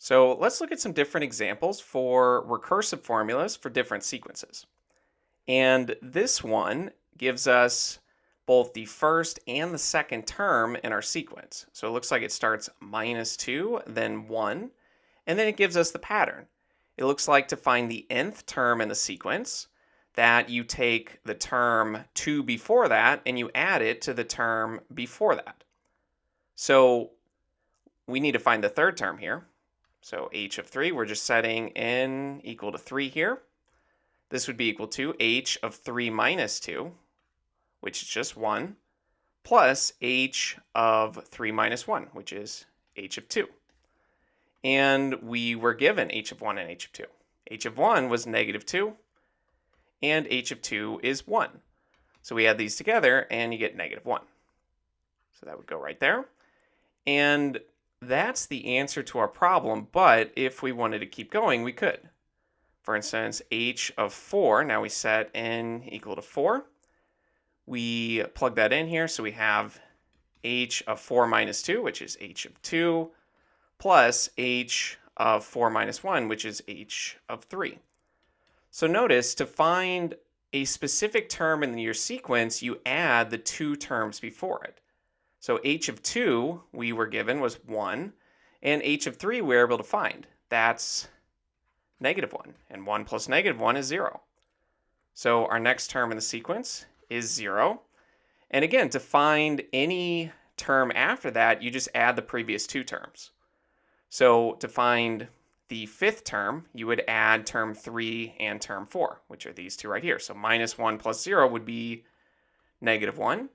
So let's look at some different examples for recursive formulas for different sequences. And this one gives us both the first and the second term in our sequence. So it looks like it starts -2, then 1, and then it gives us the pattern. It looks like to find the nth term in the sequence that you take the term 2 before that and you add it to the term before that. So we need to find the third term here. So h of 3, we're just setting n equal to 3 here. This would be equal to h of 3 minus 2, which is just 1, plus h of 3 minus 1, which is h of 2. And we were given h of 1 and h of 2. h of 1 was -2, and h of 2 is 1. So we add these together, and you get -1. So that would go right there. And that's the answer to our problem, but if we wanted to keep going, we could. For instance, h of 4, now we set n equal to 4. We plug that in here, so we have h of 4 minus 2, which is h of 2, plus h of 4 minus 1, which is h of 3. So notice, to find a specific term in your sequence, you add the two terms before it. So h of 2 we were given was 1, and h of 3 we were able to find. That's -1, and 1 plus -1 is 0. So our next term in the sequence is 0. And again, to find any term after that, you just add the previous two terms. So to find the fifth term, you would add term 3 and term 4, which are these two right here. So -1 plus 0 would be -1.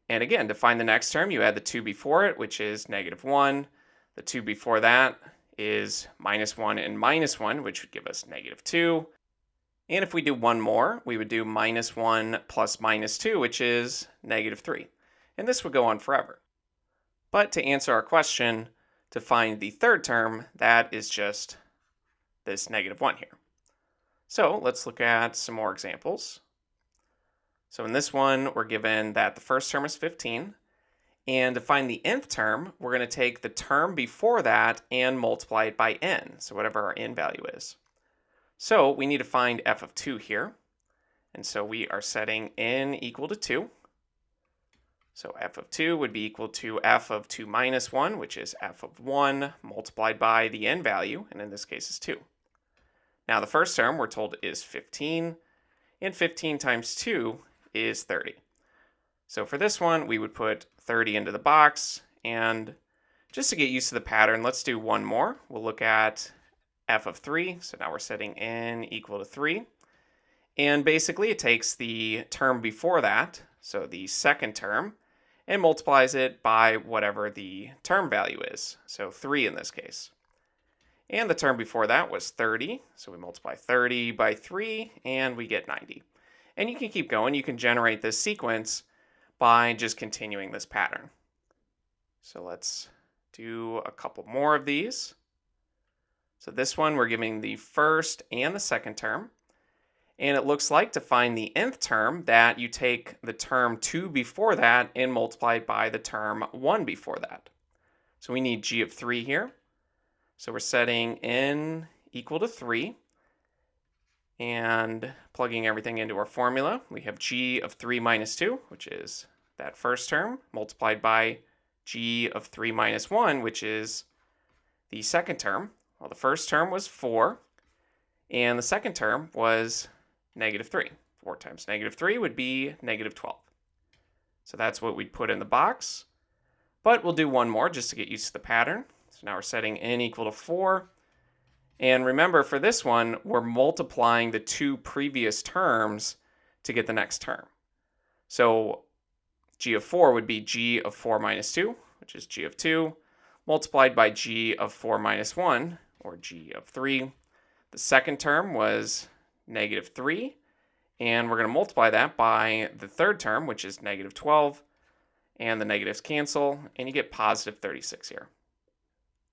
And again, to find the next term, you add the 2 before it, which is -1. The 2 before that is -1 and -1, which would give us -2. And if we do one more, we would do -1 plus -2, which is -3. And this would go on forever. But to answer our question, to find the third term, that is just this -1 here. So let's look at some more examples. So in this one, we're given that the first term is 15. And to find the nth term, we're going to take the term before that and multiply it by n, so whatever our n value is. So we need to find f of 2 here. And so we are setting n equal to 2. So f of 2 would be equal to f of 2 minus 1, which is f of 1 multiplied by the n value, and in this case is 2. Now the first term we're told is 15, and 15 times 2 is 30. So for this one, we would put 30 into the box, and just to get used to the pattern, let's do one more. We'll look at f of 3, so now we're setting n equal to 3. And basically it takes the term before that, so the second term, and multiplies it by whatever the term value is, so 3 in this case. And the term before that was 30, so we multiply 30 by 3, and we get 90. And you can keep going. You can generate this sequence by just continuing this pattern. So let's do a couple more of these. So this one, we're giving the first and the second term. And it looks like to find the nth term that you take the term 2 before that and multiply it by the term 1 before that. So we need g of 3 here. So we're setting n equal to 3. And plugging everything into our formula, we have g of 3 minus 2, which is that first term, multiplied by g of 3 minus 1, which is the second term. Well, the first term was 4, and the second term was -3. 4 times -3 would be -12. So that's what we'd put in the box. But we'll do one more just to get used to the pattern. So now we're setting n equal to 4. And remember, for this one, we're multiplying the two previous terms to get the next term. So g of 4 would be g of 4 minus 2, which is g of 2, multiplied by g of 4 minus 1, or g of 3. The second term was -3, and we're going to multiply that by the third term, which is -12, and the negatives cancel, and you get positive 36 here.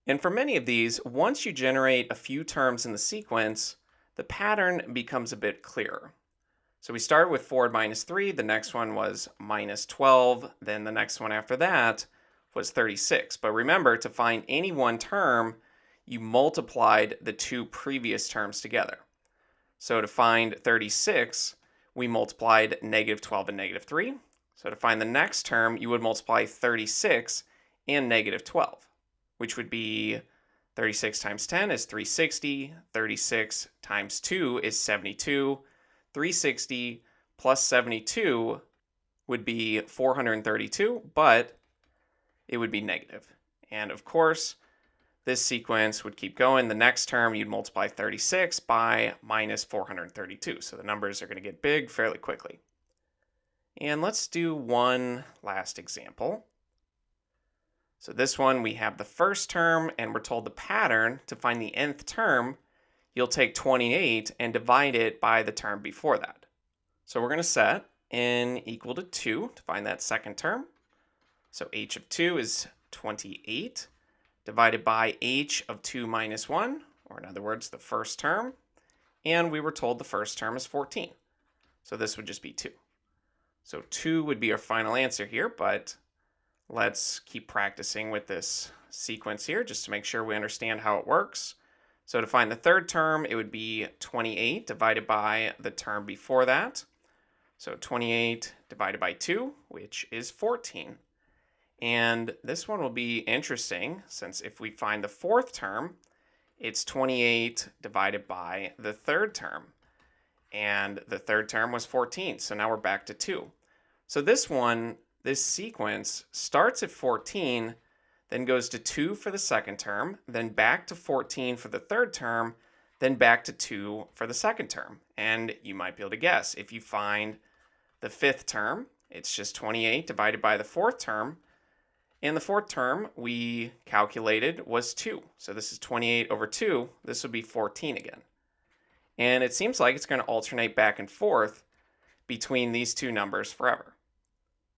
And for many of these, once you generate a few terms in the sequence, the pattern becomes a bit clearer. So we started with 4 minus 3, the next one was -12, then the next one after that was 36. But remember, to find any one term, you multiplied the two previous terms together. So to find 36, we multiplied -12 and -3. So to find the next term, you would multiply 36 and -12, which would be 36 times 10 is 360, 36 times 2 is 72, 360 plus 72 would be 432, but it would be negative. And of course, this sequence would keep going. The next term, you'd multiply 36 by minus 432. So the numbers are going to get big fairly quickly. And let's do one last example. So this one, we have the first term, and we're told the pattern to find the nth term. You'll take 28 and divide it by the term before that. So we're going to set n equal to 2 to find that second term. So h of 2 is 28 divided by h of 2 minus 1, or in other words, the first term. And we were told the first term is 14. So this would just be 2. So 2 would be our final answer here, but let's keep practicing with this sequence here just to make sure we understand how it works. So to find the third term, it would be 28 divided by the term before that. So 28 divided by 2, which is 14. And this one will be interesting, since if we find the fourth term, it's 28 divided by the third term. And the third term was 14, so now we're back to 2. So this sequence starts at 14, then goes to 2 for the second term, then back to 14 for the third term, then back to 2 for the second term. And you might be able to guess, if you find the fifth term, it's just 28 divided by the fourth term. And the fourth term we calculated was 2. So this is 28 over 2. This would be 14 again. And it seems like it's going to alternate back and forth between these two numbers forever.